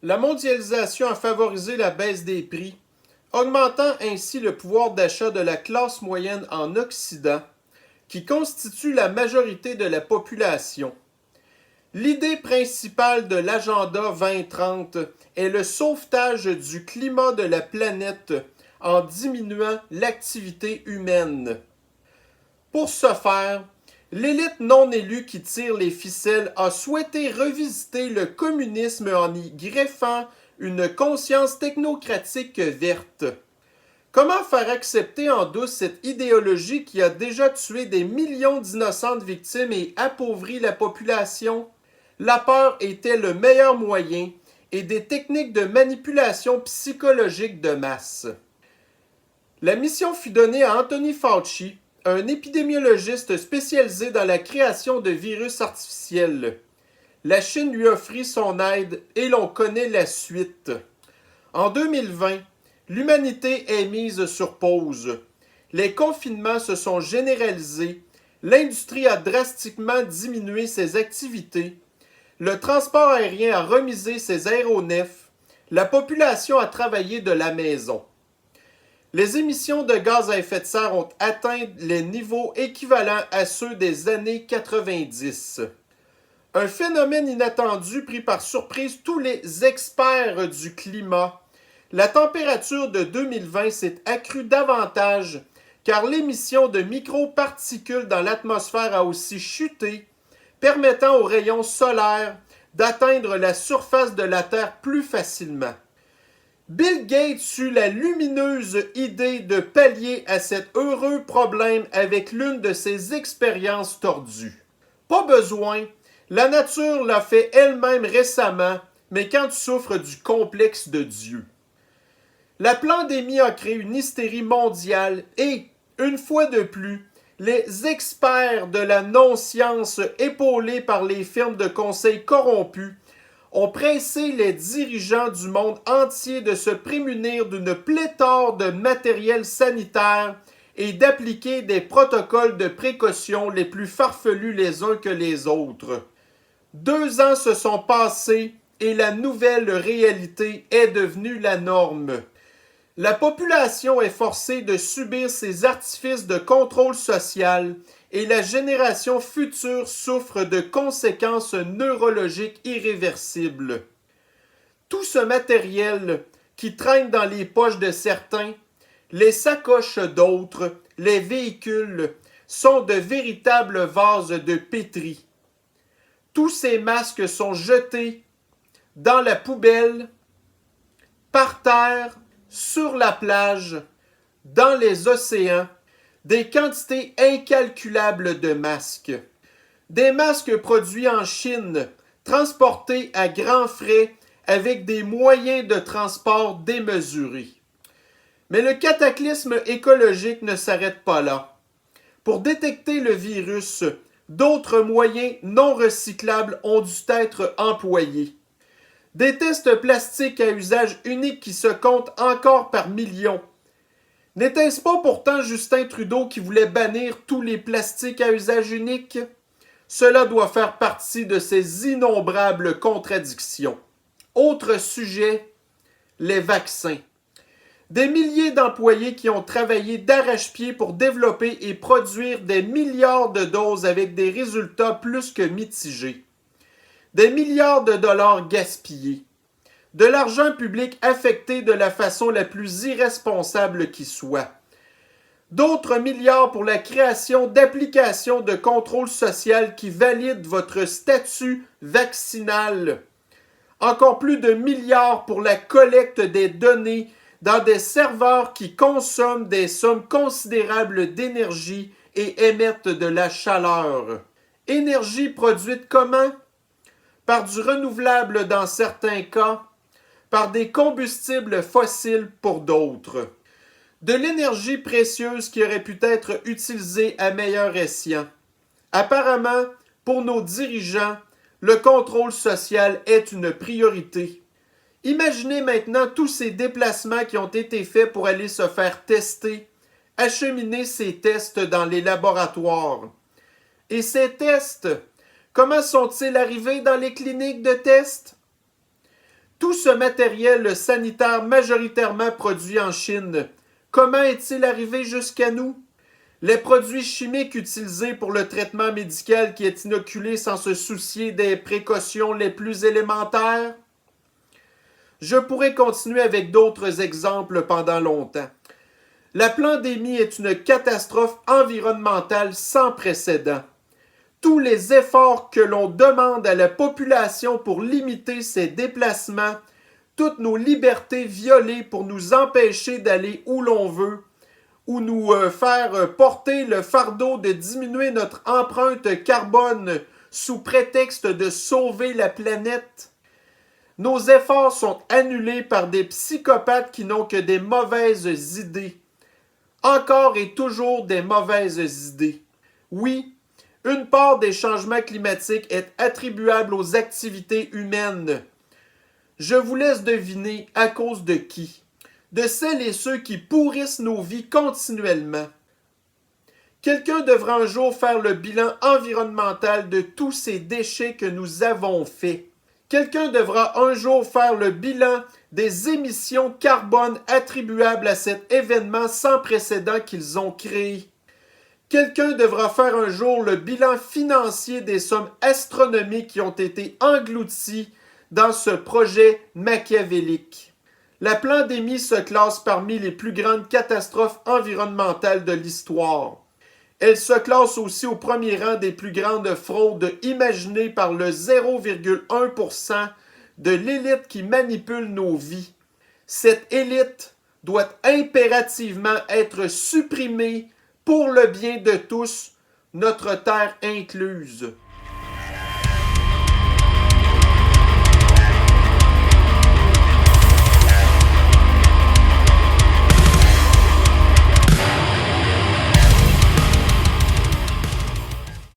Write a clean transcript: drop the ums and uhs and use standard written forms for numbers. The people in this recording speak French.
La mondialisation a favorisé la baisse des prix, augmentant ainsi le pouvoir d'achat de la classe moyenne en Occident, qui constitue la majorité de la population. L'idée principale de l'Agenda 2030 est le sauvetage du climat de la planète en diminuant l'activité humaine. Pour ce faire, l'élite non élue qui tire les ficelles a souhaité revisiter le communisme en y greffant une conscience technocratique verte. Comment faire accepter en douce cette idéologie qui a déjà tué des millions d'innocentes victimes et appauvri la population? La peur était le meilleur moyen et des techniques de manipulation psychologique de masse. La mission fut donnée à Anthony Fauci, un épidémiologiste spécialisé dans la création de virus artificiels. La Chine lui offrit son aide et l'on connaît la suite. En 2020, l'humanité est mise sur pause. Les confinements se sont généralisés, l'industrie a drastiquement diminué ses activités, le transport aérien a remisé ses aéronefs, la population a travaillé de la maison. Les émissions de gaz à effet de serre ont atteint les niveaux équivalents à ceux des années 90. Un phénomène inattendu pris par surprise tous les experts du climat. La température de 2020 s'est accrue davantage car l'émission de microparticules dans l'atmosphère a aussi chuté, permettant aux rayons solaires d'atteindre la surface de la Terre plus facilement. Bill Gates eut la lumineuse idée de pallier à cet heureux problème avec l'une de ses expériences tordues. Pas besoin, la nature l'a fait elle-même récemment, mais quand tu souffres du complexe de Dieu. La pandémie a créé une hystérie mondiale et, une fois de plus, les experts de la non-science épaulés par les firmes de conseil corrompus ont pressé les dirigeants du monde entier de se prémunir d'une pléthore de matériel sanitaire et d'appliquer des protocoles de précaution les plus farfelus les uns que les autres. 2 ans se sont passés et la nouvelle réalité est devenue la norme. La population est forcée de subir ces artifices de contrôle social et la génération future souffre de conséquences neurologiques irréversibles. Tout ce matériel qui traîne dans les poches de certains, les sacoches d'autres, les véhicules, sont de véritables vases de pétri. Tous ces masques sont jetés dans la poubelle, par terre, sur la plage, dans les océans, des quantités incalculables de masques. Des masques produits en Chine, transportés à grands frais avec des moyens de transport démesurés. Mais le cataclysme écologique ne s'arrête pas là. Pour détecter le virus, d'autres moyens non recyclables ont dû être employés. Des tests plastiques à usage unique qui se comptent encore par millions. N'était-ce pas pourtant Justin Trudeau qui voulait bannir tous les plastiques à usage unique? Cela doit faire partie de ces innombrables contradictions. Autre sujet, les vaccins. Des milliers d'employés qui ont travaillé d'arrache-pied pour développer et produire des milliards de doses avec des résultats plus que mitigés. Des milliards de dollars gaspillés. De l'argent public affecté de la façon la plus irresponsable qui soit. D'autres milliards pour la création d'applications de contrôle social qui valident votre statut vaccinal. Encore plus de milliards pour la collecte des données dans des serveurs qui consomment des sommes considérables d'énergie et émettent de la chaleur. Énergie produite comment? Par du renouvelable dans certains cas, par des combustibles fossiles pour d'autres. De l'énergie précieuse qui aurait pu être utilisée à meilleur escient. Apparemment, pour nos dirigeants, le contrôle social est une priorité. Imaginez maintenant tous ces déplacements qui ont été faits pour aller se faire tester, acheminer ces tests dans les laboratoires. Et ces tests, comment sont-ils arrivés dans les cliniques de tests? Tout ce matériel sanitaire majoritairement produit en Chine, comment est-il arrivé jusqu'à nous? Les produits chimiques utilisés pour le traitement médical qui est inoculé sans se soucier des précautions les plus élémentaires? Je pourrais continuer avec d'autres exemples pendant longtemps. La pandémie est une catastrophe environnementale sans précédent. Tous les efforts que l'on demande à la population pour limiter ses déplacements, toutes nos libertés violées pour nous empêcher d'aller où l'on veut, ou nous faire porter le fardeau de diminuer notre empreinte carbone sous prétexte de sauver la planète. Nos efforts sont annulés par des psychopathes qui n'ont que des mauvaises idées. Encore et toujours des mauvaises idées. Oui, une part des changements climatiques est attribuable aux activités humaines. Je vous laisse deviner à cause de qui. De celles et ceux qui pourrissent nos vies continuellement. Quelqu'un devra un jour faire le bilan environnemental de tous ces déchets que nous avons faits. Quelqu'un devra un jour faire le bilan des émissions carbone attribuables à cet événement sans précédent qu'ils ont créé. Quelqu'un devra faire un jour le bilan financier des sommes astronomiques qui ont été englouties dans ce projet machiavélique. La pandémie se classe parmi les plus grandes catastrophes environnementales de l'histoire. Elle se classe aussi au premier rang des plus grandes fraudes imaginées par le 0,1% de l'élite qui manipule nos vies. Cette élite doit impérativement être supprimée pour le bien de tous, notre terre incluse.